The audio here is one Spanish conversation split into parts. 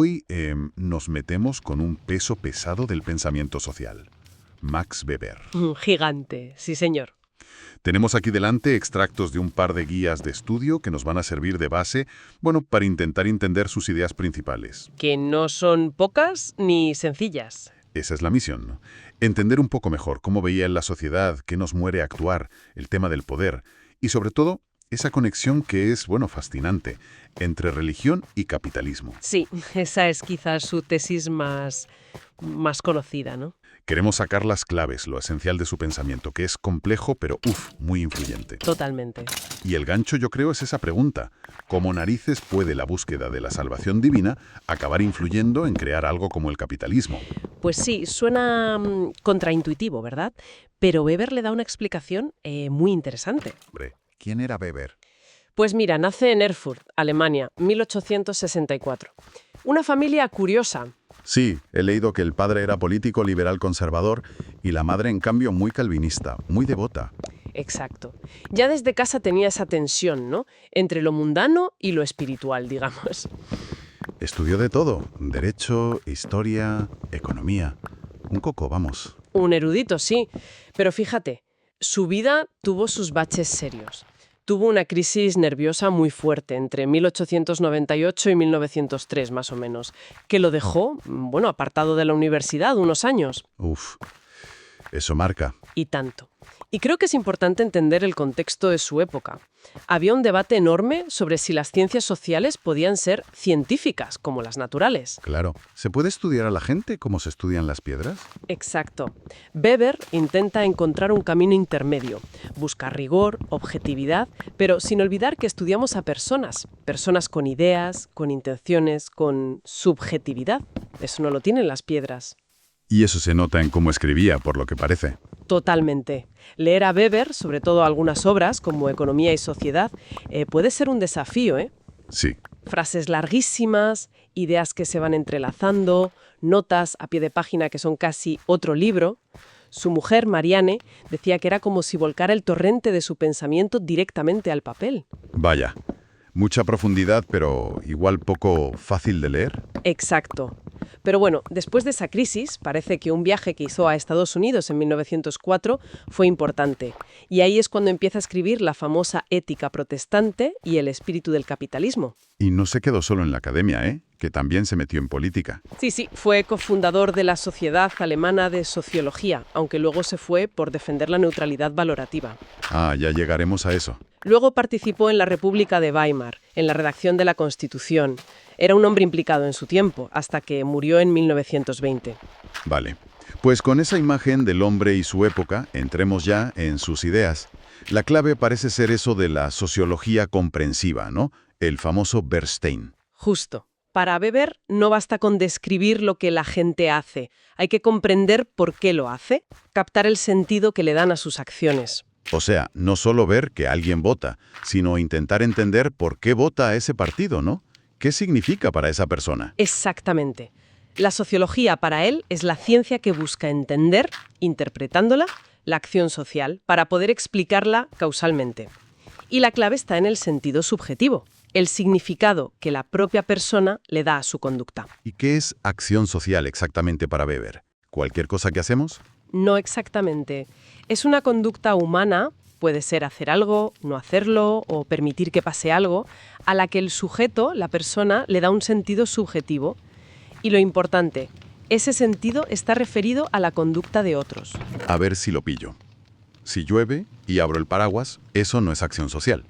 Hoy nos metemos con un peso pesado del pensamiento social. Max Weber. Un gigante, sí señor. Tenemos aquí delante extractos de un par de guías de estudio que nos van a servir de base, bueno, para intentar entender sus ideas principales. Que no son pocas ni sencillas. Esa es la misión, ¿no? Entender un poco mejor cómo veía en la sociedad, qué nos mueve a actuar, el tema del poder y, sobre todo, esa conexión que es, bueno, fascinante, entre religión y capitalismo. Sí, esa es quizás su tesis más conocida, ¿no? Queremos sacar las claves, lo esencial de su pensamiento, que es complejo, pero muy influyente. Totalmente. Y el gancho, yo creo, es esa pregunta. ¿Cómo narices puede la búsqueda de la salvación divina acabar influyendo en crear algo como el capitalismo? Pues sí, suena contraintuitivo, ¿verdad? Pero Weber le da una explicación muy interesante. Hombre, ¿quién era Weber? Pues mira, nace en Erfurt, Alemania, 1864. Una familia curiosa. Sí, he leído que el padre era político liberal conservador y la madre, en cambio, muy calvinista, muy devota. Exacto. Ya desde casa tenía esa tensión, ¿no? Entre lo mundano y lo espiritual, digamos. Estudió de todo, derecho, historia, economía. Un coco, vamos. Un erudito, sí. Pero fíjate, su vida tuvo sus baches serios. Tuvo una crisis nerviosa muy fuerte entre 1898 y 1903, más o menos, que lo dejó, bueno, apartado de la universidad unos años. Uf, eso marca. Y tanto. Y creo que es importante entender el contexto de su época. Había un debate enorme sobre si las ciencias sociales podían ser científicas, como las naturales. Claro. ¿Se puede estudiar a la gente como se estudian las piedras? Exacto. Weber intenta encontrar un camino intermedio. Busca rigor, objetividad, pero sin olvidar que estudiamos a personas. Personas con ideas, con intenciones, con subjetividad. Eso no lo tienen las piedras. Y eso se nota en cómo escribía, por lo que parece. Totalmente. Leer a Weber, sobre todo algunas obras como Economía y Sociedad, puede ser un desafío, ¿eh? Sí. Frases larguísimas, ideas que se van entrelazando, notas a pie de página que son casi otro libro. Su mujer, Marianne, decía que era como si volcara el torrente de su pensamiento directamente al papel. Vaya. Mucha profundidad, pero igual poco fácil de leer. Exacto. Pero bueno, después de esa crisis, parece que un viaje que hizo a Estados Unidos en 1904 fue importante. Y ahí es cuando empieza a escribir la famosa Ética protestante y el espíritu del capitalismo. Y no se quedó solo en la academia, ¿eh? Que también se metió en política. Sí, fue cofundador de la Sociedad Alemana de Sociología, aunque luego se fue por defender la neutralidad valorativa. Ah, ya llegaremos a eso. Luego participó en la República de Weimar, en la redacción de la Constitución. Era un hombre implicado en su tiempo, hasta que murió en 1920. Vale. Pues con esa imagen del hombre y su época, entremos ya en sus ideas. La clave parece ser eso de la sociología comprensiva, ¿no? El famoso Bernstein. Justo. Para Weber no basta con describir lo que la gente hace. Hay que comprender por qué lo hace, captar el sentido que le dan a sus acciones. O sea, no solo ver que alguien vota, sino intentar entender por qué vota a ese partido, ¿no? ¿Qué significa para esa persona? Exactamente. La sociología para él es la ciencia que busca entender, interpretándola, la acción social, para poder explicarla causalmente. Y la clave está en el sentido subjetivo, el significado que la propia persona le da a su conducta. ¿Y qué es acción social exactamente para Weber? ¿Cualquier cosa que hacemos? No exactamente. Es una conducta humana, puede ser hacer algo, no hacerlo o permitir que pase algo, a la que el sujeto, la persona, le da un sentido subjetivo. Y lo importante, ese sentido está referido a la conducta de otros. A ver si lo pillo. Si llueve y abro el paraguas, eso no es acción social.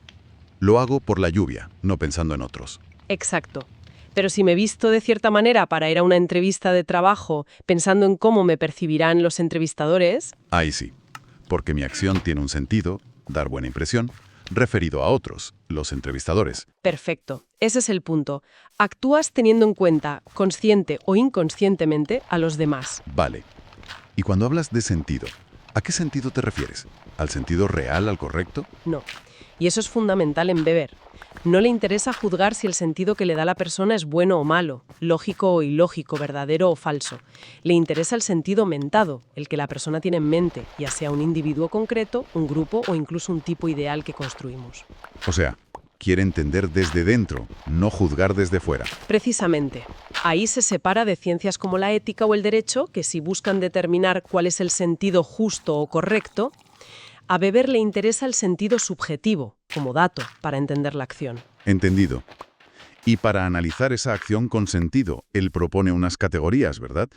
Lo hago por la lluvia, no pensando en otros. Exacto. Pero si me visto de cierta manera para ir a una entrevista de trabajo pensando en cómo me percibirán los entrevistadores... Ahí sí, porque mi acción tiene un sentido, dar buena impresión, referido a otros, los entrevistadores. Perfecto, ese es el punto. Actúas teniendo en cuenta, consciente o inconscientemente, a los demás. Vale. Y cuando hablas de sentido, ¿a qué sentido te refieres? ¿Al sentido real, al correcto? No. Y eso es fundamental en Weber. No le interesa juzgar si el sentido que le da la persona es bueno o malo, lógico o ilógico, verdadero o falso. Le interesa el sentido mentado, el que la persona tiene en mente, ya sea un individuo concreto, un grupo o incluso un tipo ideal que construimos. O sea, quiere entender desde dentro, no juzgar desde fuera. Precisamente. Ahí se separa de ciencias como la ética o el derecho, que si buscan determinar cuál es el sentido justo o correcto, a Weber le interesa el sentido subjetivo, como dato, para entender la acción. Entendido. Y para analizar esa acción con sentido, él propone unas categorías, ¿verdad?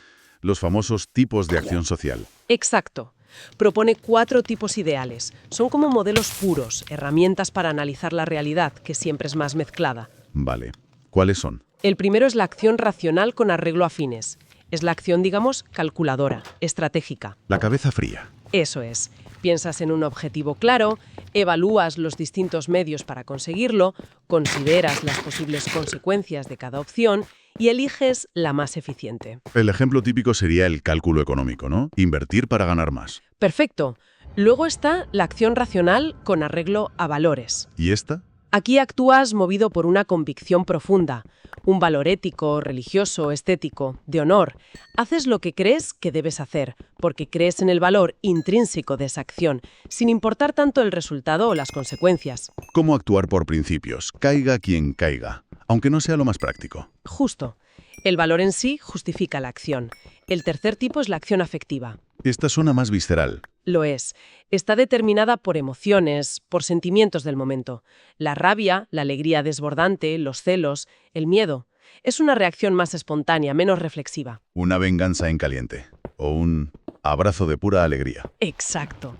Los famosos tipos de acción social. Exacto. Propone 4 tipos ideales. Son como modelos puros, herramientas para analizar la realidad, que siempre es más mezclada. Vale. ¿Cuáles son? El primero es la acción racional con arreglo a fines. Es la acción, digamos, calculadora, estratégica. La cabeza fría. Eso es. Piensas en un objetivo claro, evalúas los distintos medios para conseguirlo, consideras las posibles consecuencias de cada opción y eliges la más eficiente. El ejemplo típico sería el cálculo económico, ¿no? Invertir para ganar más. Perfecto. Luego está la acción racional con arreglo a valores. ¿Y esta? Aquí actúas movido por una convicción profunda, un valor ético, religioso, estético, de honor. Haces lo que crees que debes hacer, porque crees en el valor intrínseco de esa acción, sin importar tanto el resultado o las consecuencias. ¿Cómo actuar por principios? Caiga quien caiga, aunque no sea lo más práctico. Justo. El valor en sí justifica la acción. El tercer tipo es la acción afectiva. Esta suena más visceral. Lo es. Está determinada por emociones, por sentimientos del momento. La rabia, la alegría desbordante, los celos, el miedo. Es una reacción más espontánea, menos reflexiva. Una venganza en caliente. O un abrazo de pura alegría. Exacto.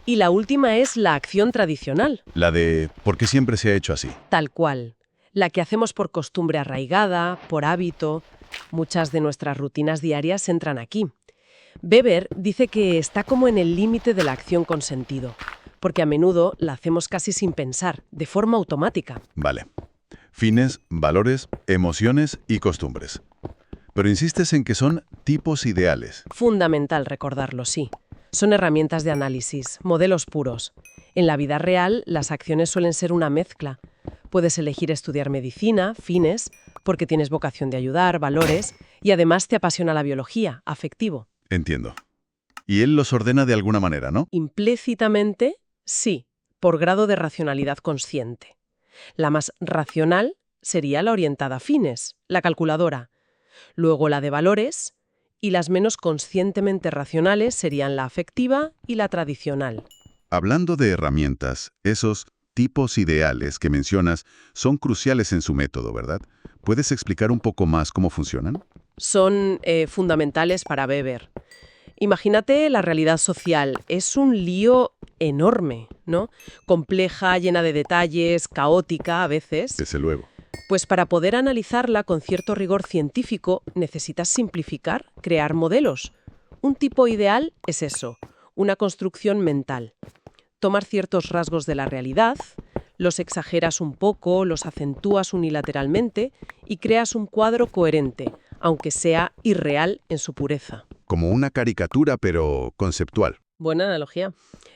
Y la última es la acción tradicional. La de ¿por qué siempre se ha hecho así? Tal cual. La que hacemos por costumbre arraigada, por hábito. Muchas de nuestras rutinas diarias entran aquí. Weber dice que está como en el límite de la acción con sentido, porque a menudo la hacemos casi sin pensar, de forma automática. Vale. Fines, valores, emociones y costumbres. Pero insistes en que son tipos ideales. Fundamental recordarlo, sí. Son herramientas de análisis, modelos puros. En la vida real, las acciones suelen ser una mezcla. Puedes elegir estudiar medicina, fines, porque tienes vocación de ayudar, valores, y además te apasiona la biología, afectivo. Entiendo. Y él los ordena de alguna manera, ¿no? Implícitamente, sí, por grado de racionalidad consciente. La más racional sería la orientada a fines, la calculadora. Luego la de valores, y las menos conscientemente racionales serían la afectiva y la tradicional. Hablando de herramientas, esos tipos ideales que mencionas son cruciales en su método, ¿verdad? ¿Puedes explicar un poco más cómo funcionan? Son fundamentales para Weber. Imagínate la realidad social. Es un lío enorme, ¿no? Compleja, llena de detalles, caótica a veces. Desde luego. Pues para poder analizarla con cierto rigor científico necesitas simplificar, crear modelos. Un tipo ideal es eso, una construcción mental. Tomas ciertos rasgos de la realidad, los exageras un poco, los acentúas unilateralmente y creas un cuadro coherente, aunque sea irreal en su pureza. Como una caricatura, pero conceptual. Buena analogía.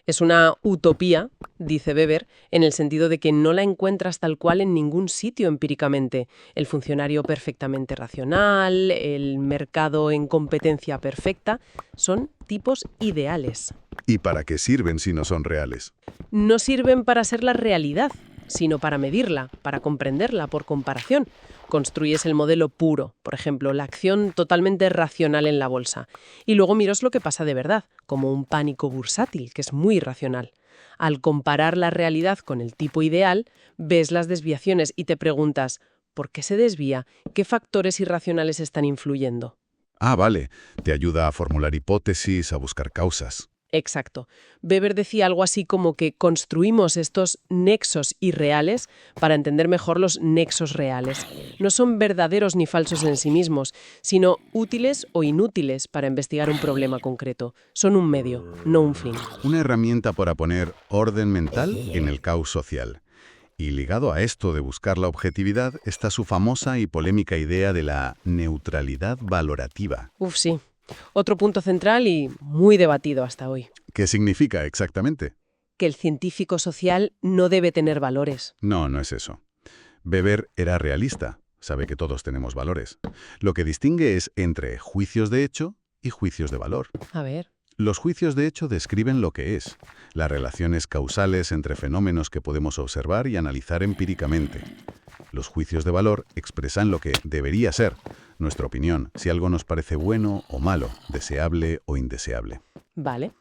Es una utopía, dice Weber, en el sentido de que no la encuentras tal cual en ningún sitio empíricamente. El funcionario perfectamente racional, el mercado en competencia perfecta, son tipos ideales. ¿Y para qué sirven si no son reales? No sirven para ser la realidad, sino para medirla, para comprenderla por comparación. Construyes el modelo puro, por ejemplo, la acción totalmente racional en la bolsa. Y luego miras lo que pasa de verdad, como un pánico bursátil, que es muy irracional. Al comparar la realidad con el tipo ideal, ves las desviaciones y te preguntas, ¿por qué se desvía? ¿Qué factores irracionales están influyendo? Ah, vale. Te ayuda a formular hipótesis, a buscar causas. Exacto. Weber decía algo así como que construimos estos nexos irreales para entender mejor los nexos reales. No son verdaderos ni falsos en sí mismos, sino útiles o inútiles para investigar un problema concreto. Son un medio, no un fin. Una herramienta para poner orden mental en el caos social. Y ligado a esto de buscar la objetividad está su famosa y polémica idea de la neutralidad valorativa. Uf, sí. Otro punto central y muy debatido hasta hoy. ¿Qué significa exactamente? Que el científico social no debe tener valores. No, no es eso. Weber era realista. Sabe que todos tenemos valores. Lo que distingue es entre juicios de hecho y juicios de valor. A ver. Los juicios, de hecho, describen lo que es, las relaciones causales entre fenómenos que podemos observar y analizar empíricamente. Los juicios de valor expresan lo que debería ser, nuestra opinión, si algo nos parece bueno o malo, deseable o indeseable. Vale.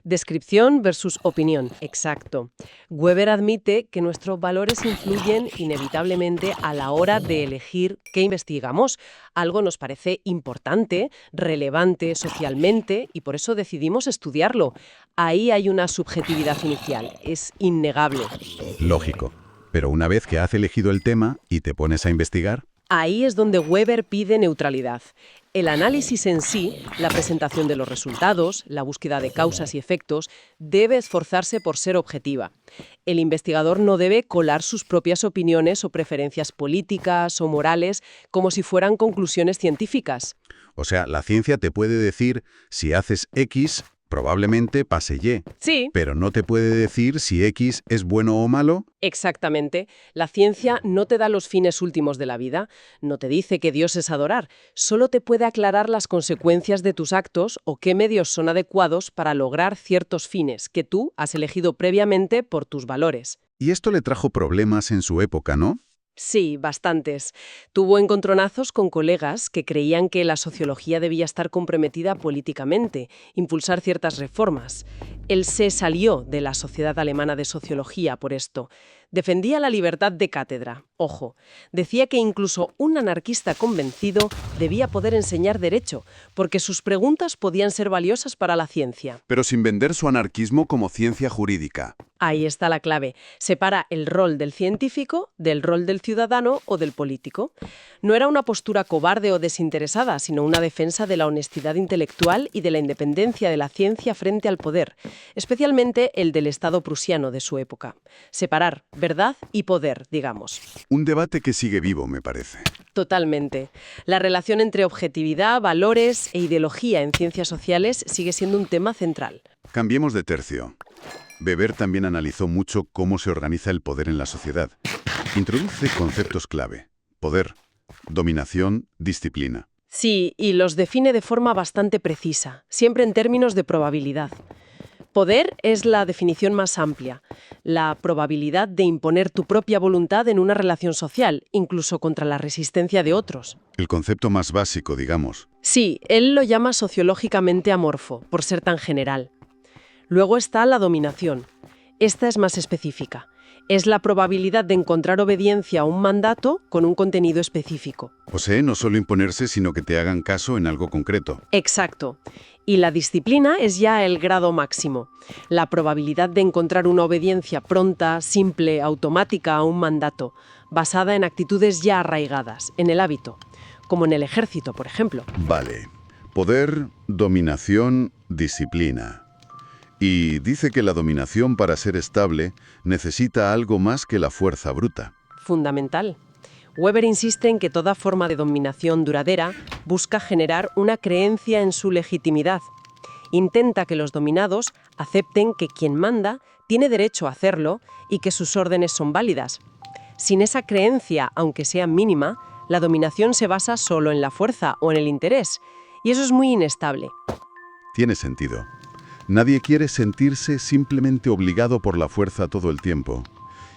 Descripción versus opinión, exacto. Weber admite que nuestros valores influyen inevitablemente a la hora de elegir qué investigamos. Algo nos parece importante, relevante socialmente y por eso decidimos estudiarlo. Ahí hay una subjetividad inicial, es innegable. Lógico. Pero una vez que has elegido el tema y te pones a investigar, Ahí es donde Weber pide neutralidad. El análisis en sí, la presentación de los resultados, la búsqueda de causas y efectos, debe esforzarse por ser objetiva. El investigador no debe colar sus propias opiniones o preferencias políticas o morales como si fueran conclusiones científicas. o sea, la ciencia te puede decir si haces X, probablemente pase Y, Sí, pero no te puede decir si X es bueno o malo. exactamente. La ciencia no te da los fines últimos de la vida, no te dice que Dios es adorar, solo te puede aclarar las consecuencias de tus actos o qué medios son adecuados para lograr ciertos fines que tú has elegido previamente por tus valores. Y esto le trajo problemas en su época, ¿no? Sí, bastantes. Tuvo encontronazos con colegas que creían que la sociología debía estar comprometida políticamente, impulsar ciertas reformas. Él se salió de la Sociedad Alemana de Sociología por esto. Defendía la libertad de cátedra. Ojo, decía que incluso un anarquista convencido debía poder enseñar derecho, porque sus preguntas podían ser valiosas para la ciencia. Pero sin vender su anarquismo como ciencia jurídica. Ahí está la clave. Separa el rol del científico del rol del ciudadano o del político. No era una postura cobarde o desinteresada, sino una defensa de la honestidad intelectual y de la independencia de la ciencia frente al poder, especialmente el del Estado prusiano de su época. Separar verdad y poder, digamos. Un debate que sigue vivo, me parece. Totalmente. La relación entre objetividad, valores e ideología en ciencias sociales sigue siendo un tema central. Cambiemos de tercio. Weber también analizó mucho cómo se organiza el poder en la sociedad. Introduce conceptos clave: poder, dominación, disciplina. Sí, y los define de forma bastante precisa, siempre en términos de probabilidad. Poder es la definición más amplia, la probabilidad de imponer tu propia voluntad en una relación social, incluso contra la resistencia de otros. El concepto más básico, digamos. Sí, él lo llama sociológicamente amorfo, por ser tan general. Luego está la dominación. Esta es más específica. Es la probabilidad de encontrar obediencia a un mandato con un contenido específico. O sea, no solo imponerse, sino que te hagan caso en algo concreto. Exacto. Y la disciplina es ya el grado máximo. La probabilidad de encontrar una obediencia pronta, simple, automática a un mandato, basada en actitudes ya arraigadas, en el hábito, como en el ejército, por ejemplo. Vale. Poder, dominación, disciplina. Y dice que la dominación, para ser estable, necesita algo más que la fuerza bruta. Fundamental. Weber insiste en que toda forma de dominación duradera busca generar una creencia en su legitimidad. Intenta que los dominados acepten que quien manda tiene derecho a hacerlo y que sus órdenes son válidas. Sin esa creencia, aunque sea mínima, la dominación se basa solo en la fuerza o en el interés, y eso es muy inestable. Tiene sentido. Nadie quiere sentirse simplemente obligado por la fuerza todo el tiempo.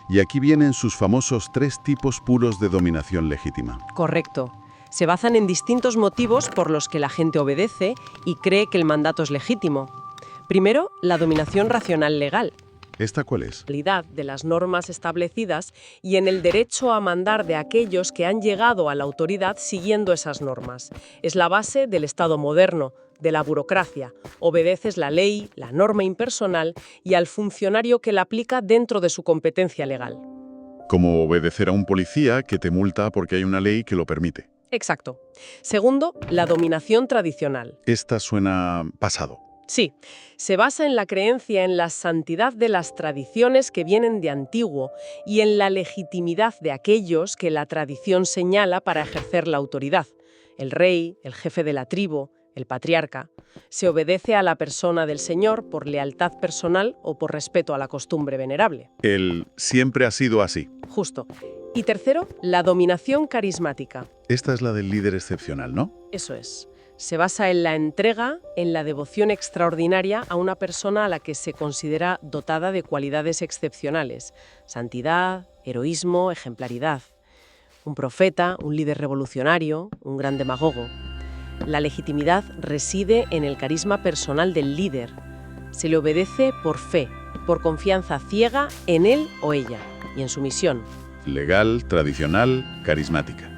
Y aquí vienen sus famosos 3 tipos puros de dominación legítima. Correcto. Se basan en distintos motivos por los que la gente obedece y cree que el mandato es legítimo. Primero, la dominación racional legal. ¿Esta cuál es? De las normas establecidas y en el derecho a mandar de aquellos que han llegado a la autoridad siguiendo esas normas. Es la base del Estado moderno, de la burocracia. Obedeces la ley, la norma impersonal y al funcionario que la aplica dentro de su competencia legal. Como obedecer a un policía que te multa porque hay una ley que lo permite. Exacto. Segundo, la dominación tradicional. Esta suena pasado. Sí, se basa en la creencia en la santidad de las tradiciones que vienen de antiguo y en la legitimidad de aquellos que la tradición señala para ejercer la autoridad. El rey, el jefe de la tribu, el patriarca. Se obedece a la persona del Señor por lealtad personal o por respeto a la costumbre venerable. Él siempre ha sido así. Justo. Y tercero, la dominación carismática. Esta es la del líder excepcional, ¿no? Eso es. Se basa en la entrega, en la devoción extraordinaria a una persona a la que se considera dotada de cualidades excepcionales: santidad, heroísmo, ejemplaridad. Un profeta, un líder revolucionario, un gran demagogo. La legitimidad reside en el carisma personal del líder. Se le obedece por fe, por confianza ciega en él o ella y en su misión. Legal, tradicional, carismática.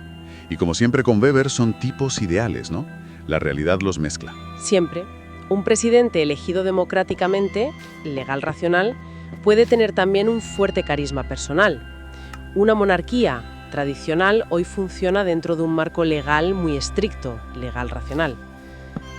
Y como siempre con Weber son tipos ideales, ¿no? La realidad los mezcla. Siempre, un presidente elegido democráticamente, legal racional, puede tener también un fuerte carisma personal. Una monarquía tradicional hoy funciona dentro de un marco legal muy estricto, legal racional.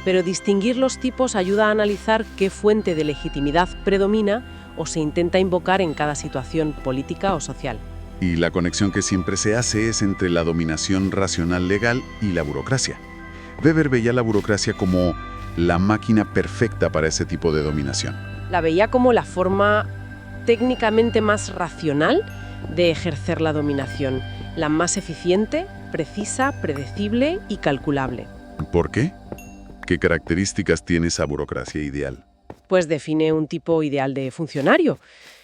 Pero distinguir los tipos ayuda a analizar qué fuente de legitimidad predomina o se intenta invocar en cada situación política o social. Y la conexión que siempre se hace es entre la dominación racional legal y la burocracia. Weber veía la burocracia como la máquina perfecta para ese tipo de dominación. La veía como la forma técnicamente más racional de ejercer la dominación, la más eficiente, precisa, predecible y calculable. ¿Por qué? ¿Qué características tiene esa burocracia ideal? Pues define un tipo ideal de funcionario.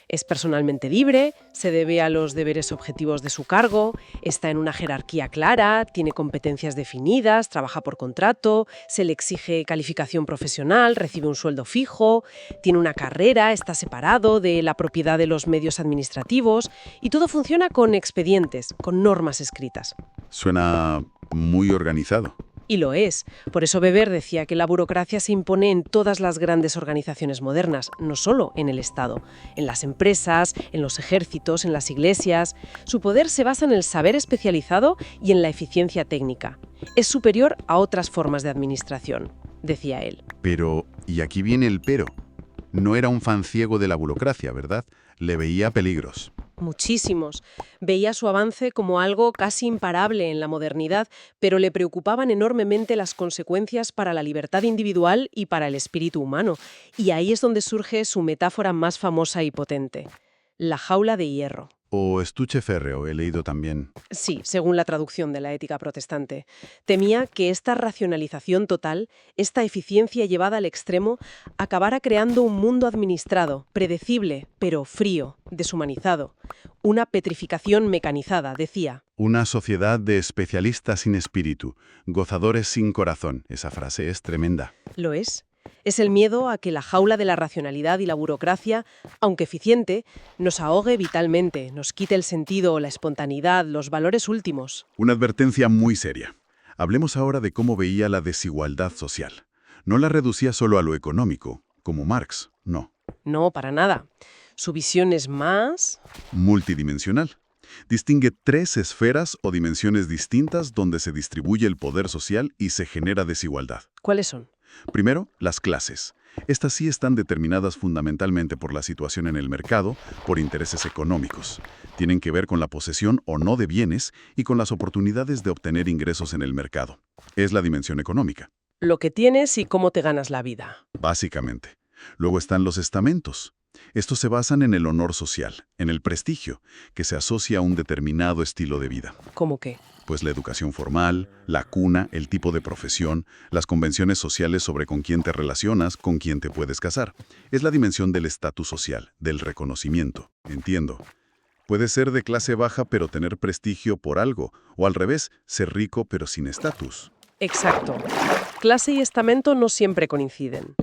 Es personalmente libre, se debe a los deberes objetivos de su cargo, está en una jerarquía clara, tiene competencias definidas, trabaja por contrato, se le exige calificación profesional, recibe un sueldo fijo, tiene una carrera, está separado de la propiedad de los medios administrativos y todo funciona con expedientes, con normas escritas. Suena muy organizado. Y lo es. Por eso Weber decía que la burocracia se impone en todas las grandes organizaciones modernas, no solo en el Estado, en las empresas, en los ejércitos, en las iglesias. Su poder se basa en el saber especializado y en la eficiencia técnica. Es superior a otras formas de administración, decía él. Pero, y aquí viene el pero. No era un fan ciego de la burocracia, ¿verdad? Le veía peligros. Muchísimos. Veía su avance como algo casi imparable en la modernidad, pero le preocupaban enormemente las consecuencias para la libertad individual y para el espíritu humano. Y ahí es donde surge su metáfora más famosa y potente: la jaula de hierro. O estuche férreo, he leído también. Sí, según la traducción de la Ética protestante. Temía que esta racionalización total, esta eficiencia llevada al extremo, acabara creando un mundo administrado, predecible, pero frío, deshumanizado. Una petrificación mecanizada, decía. Una sociedad de especialistas sin espíritu, gozadores sin corazón. Esa frase es tremenda. Lo es. Es el miedo a que la jaula de la racionalidad y la burocracia, aunque eficiente, nos ahogue vitalmente, nos quite el sentido, la espontaneidad, los valores últimos. Una advertencia muy seria. Hablemos ahora de cómo veía la desigualdad social. No la reducía solo a lo económico, como Marx, no. No, para nada. Su visión es más Multidimensional. Distingue 3 esferas o dimensiones distintas donde se distribuye el poder social y se genera desigualdad. ¿Cuáles son? Primero, las clases. Estas sí están determinadas fundamentalmente por la situación en el mercado, por intereses económicos. Tienen que ver con la posesión o no de bienes y con las oportunidades de obtener ingresos en el mercado. Es la dimensión económica, Lo que tienes y cómo te ganas la vida. básicamente. Luego están los estamentos. Estos se basan en el honor social, en el prestigio, que se asocia a un determinado estilo de vida. ¿Cómo qué? Pues la educación formal, la cuna, el tipo de profesión, las convenciones sociales sobre con quién te relacionas, con quién te puedes casar. Es la dimensión del estatus social, del reconocimiento. Entiendo. Puede ser de clase baja pero tener prestigio por algo, o al revés, ser rico pero sin estatus. Exacto. Clase y estamento no siempre coinciden.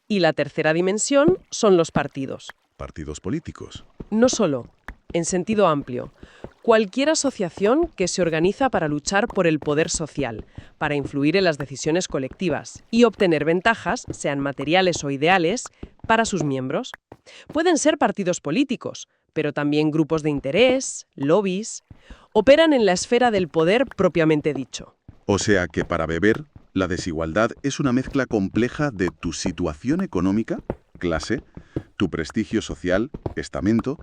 Y la tercera dimensión son los partidos. Partidos políticos. No solo, en sentido amplio. Cualquier asociación que se organiza para luchar por el poder social, para influir en las decisiones colectivas y obtener ventajas, sean materiales o ideales, para sus miembros. Pueden ser partidos políticos, pero también grupos de interés, lobbies. Operan en la esfera del poder propiamente dicho. O sea que para Weber, la desigualdad es una mezcla compleja de tu situación económica, clase, tu prestigio social, estamento,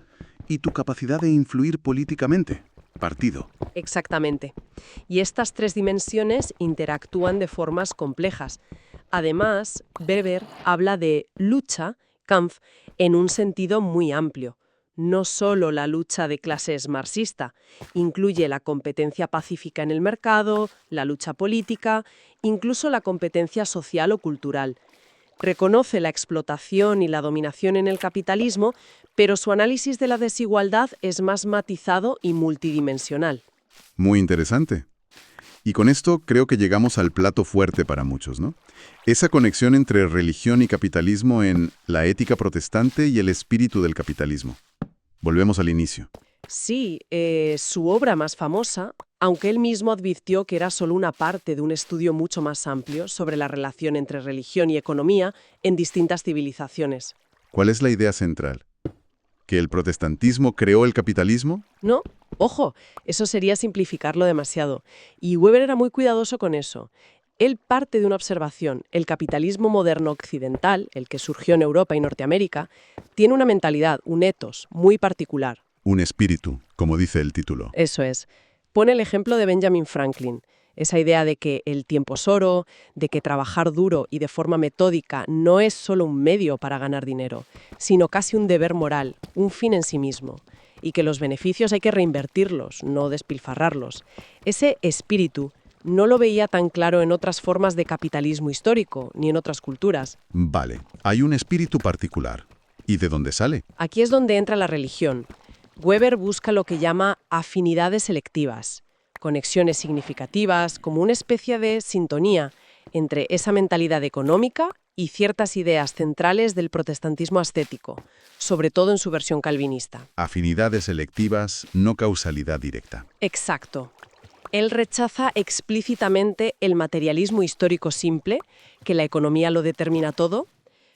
y tu capacidad de influir políticamente, partido. Exactamente. Y estas 3 dimensiones interactúan de formas complejas. Además, Weber habla de lucha, Kampf, en un sentido muy amplio. no solo la lucha de clases marxista, incluye la competencia pacífica en el mercado, la lucha política, incluso la competencia social o cultural. Reconoce la explotación y la dominación en el capitalismo, pero su análisis de la desigualdad es más matizado y multidimensional. Muy interesante. Y con esto creo que llegamos al plato fuerte para muchos, ¿no? Esa conexión entre religión y capitalismo en la ética protestante y el espíritu del capitalismo. Volvemos al inicio. Sí, su obra más famosa, aunque él mismo advirtió que era solo una parte de un estudio mucho más amplio sobre la relación entre religión y economía en distintas civilizaciones. ¿Cuál es la idea central? ¿Que el protestantismo creó el capitalismo? No, ojo, eso sería simplificarlo demasiado. Y Weber era muy cuidadoso con eso. Él parte de una observación. El capitalismo moderno occidental, el que surgió en Europa y Norteamérica, tiene una mentalidad, un ethos muy particular. Un espíritu, como dice el título. Eso es. Pone el ejemplo de Benjamin Franklin. Esa idea de que el tiempo es oro, de que trabajar duro y de forma metódica no es solo un medio para ganar dinero, sino casi un deber moral, un fin en sí mismo, y que los beneficios hay que reinvertirlos, no despilfarrarlos. Ese espíritu no lo veía tan claro en otras formas de capitalismo histórico, ni en otras culturas. Vale, hay un espíritu particular. ¿Y de dónde sale? Aquí es donde entra la religión. Weber busca lo que llama afinidades selectivas, conexiones significativas, como una especie de sintonía entre esa mentalidad económica y ciertas ideas centrales del protestantismo ascético, sobre todo en su versión calvinista. Afinidades selectivas, no causalidad directa. Exacto. Él rechaza explícitamente el materialismo histórico simple, que la economía lo determina todo,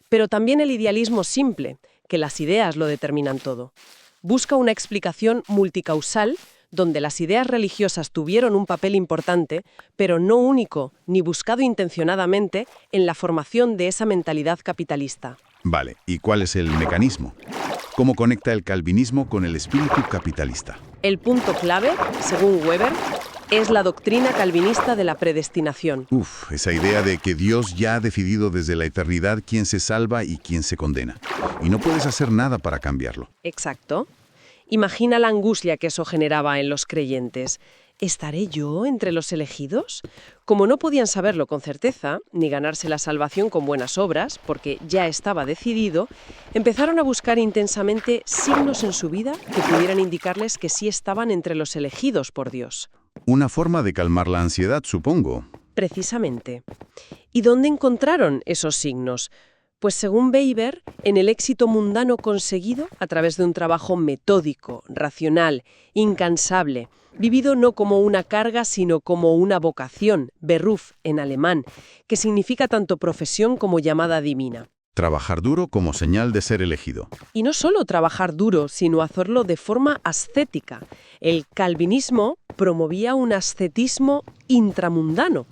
pero también el idealismo simple, que las ideas lo determinan todo. Busca una explicación multicausal donde las ideas religiosas tuvieron un papel importante, pero no único ni buscado intencionadamente en la formación de esa mentalidad capitalista. Vale, ¿y cuál es el mecanismo? ¿Cómo conecta el calvinismo con el espíritu capitalista? El punto clave, según Weber, es la doctrina calvinista de la predestinación. Esa idea de que Dios ya ha decidido desde la eternidad quién se salva y quién se condena. Y no puedes hacer nada para cambiarlo. Exacto. Imagina la angustia que eso generaba en los creyentes. ¿Estaré yo entre los elegidos? Como no podían saberlo con certeza, ni ganarse la salvación con buenas obras, porque ya estaba decidido, empezaron a buscar intensamente signos en su vida que pudieran indicarles que sí estaban entre los elegidos por Dios. Una forma de calmar la ansiedad, supongo. Precisamente. ¿Y dónde encontraron esos signos? Pues según Weber, en el éxito mundano conseguido a través de un trabajo metódico, racional, incansable, vivido no como una carga, sino como una vocación, Beruf en alemán, que significa tanto profesión como llamada divina. Trabajar duro como señal de ser elegido. Y no solo trabajar duro, sino hacerlo de forma ascética. El calvinismo promovía un ascetismo intramundano,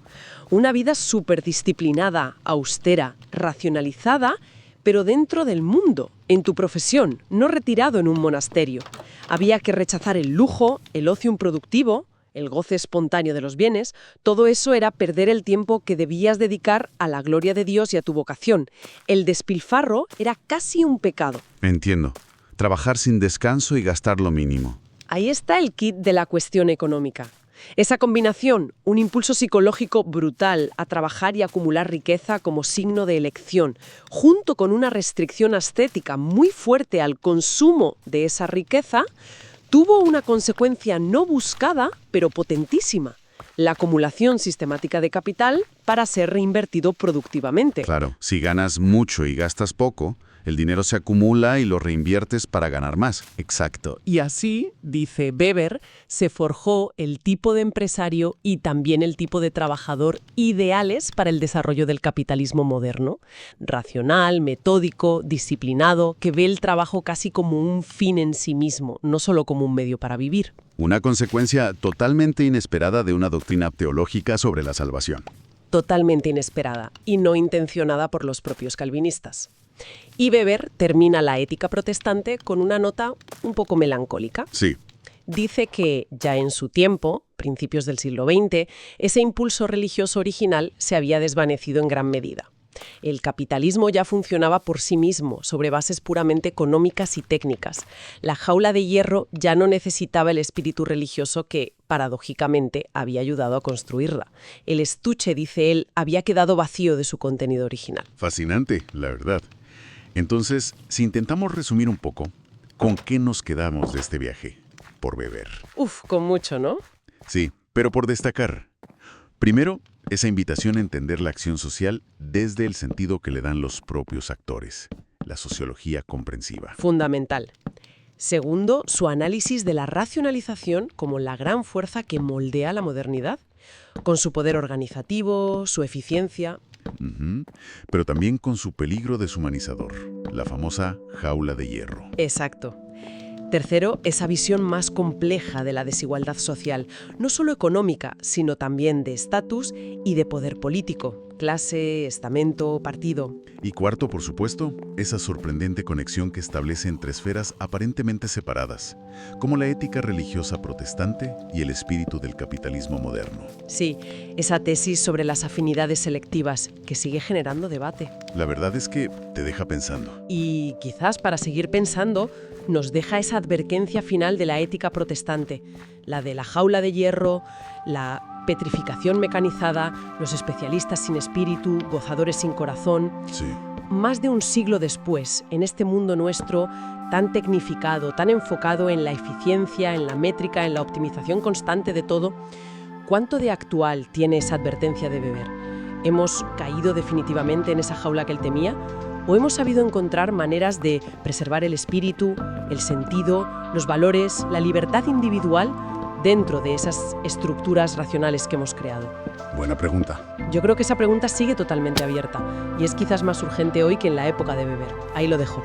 una vida superdisciplinada, austera, racionalizada, pero dentro del mundo, en tu profesión, no retirado en un monasterio. Había que rechazar el lujo, el ocio improductivo, el goce espontáneo de los bienes. Todo eso era perder el tiempo que debías dedicar a la gloria de Dios y a tu vocación. El despilfarro era casi un pecado. Entiendo. Trabajar sin descanso y gastar lo mínimo. Ahí está el kit de la cuestión económica. Esa combinación, un impulso psicológico brutal a trabajar y acumular riqueza como signo de elección, junto con una restricción ascética muy fuerte al consumo de esa riqueza, tuvo una consecuencia no buscada, pero potentísima: la acumulación sistemática de capital para ser reinvertido productivamente. Claro, si ganas mucho y gastas poco, el dinero se acumula y lo reinviertes para ganar más. Exacto. Y así, dice Weber, se forjó el tipo de empresario y también el tipo de trabajador ideales para el desarrollo del capitalismo moderno. Racional, metódico, disciplinado, que ve el trabajo casi como un fin en sí mismo, no solo como un medio para vivir. Una consecuencia totalmente inesperada de una doctrina teológica sobre la salvación. Totalmente inesperada y no intencionada por los propios calvinistas. Y Weber termina la ética protestante con una nota un poco melancólica. Sí. Dice que ya en su tiempo, principios del siglo XX, ese impulso religioso original se había desvanecido en gran medida. El capitalismo ya funcionaba por sí mismo, sobre bases puramente económicas y técnicas. La jaula de hierro ya no necesitaba el espíritu religioso que, paradójicamente, había ayudado a construirla. El estuche, dice él, había quedado vacío de su contenido original. Fascinante, la verdad. Entonces, si intentamos resumir un poco, ¿con qué nos quedamos de este viaje? Por beber. Uf, con mucho, ¿no? Sí, pero por destacar. Primero, esa invitación a entender la acción social desde el sentido que le dan los propios actores, la sociología comprensiva. Fundamental. Segundo, su análisis de la racionalización como la gran fuerza que moldea la modernidad, con su poder organizativo, su eficiencia. Ujú. Pero también con su peligro deshumanizador, la famosa jaula de hierro. Exacto. Tercero, esa visión más compleja de la desigualdad social, no solo económica, sino también de estatus y de poder político, clase, estamento, partido. Y cuarto, por supuesto, esa sorprendente conexión que establece entre esferas aparentemente separadas, como la ética religiosa protestante y el espíritu del capitalismo moderno. Sí, esa tesis sobre las afinidades selectivas, que sigue generando debate. La verdad es que te deja pensando. Y quizás para seguir pensando, nos deja esa advertencia final de la ética protestante, la de la jaula de hierro, la petrificación mecanizada, los especialistas sin espíritu, gozadores sin corazón. Sí. Más de un siglo después, en este mundo nuestro tan tecnificado, tan enfocado en la eficiencia, en la métrica, en la optimización constante de todo, ¿cuánto de actual tiene esa advertencia de beber? ¿Hemos caído definitivamente en esa jaula que él temía? ¿O hemos sabido encontrar maneras de preservar el espíritu, el sentido, los valores, la libertad individual dentro de esas estructuras racionales que hemos creado? Buena pregunta. Yo creo que esa pregunta sigue totalmente abierta y es quizás más urgente hoy que en la época de beber. Ahí lo dejo.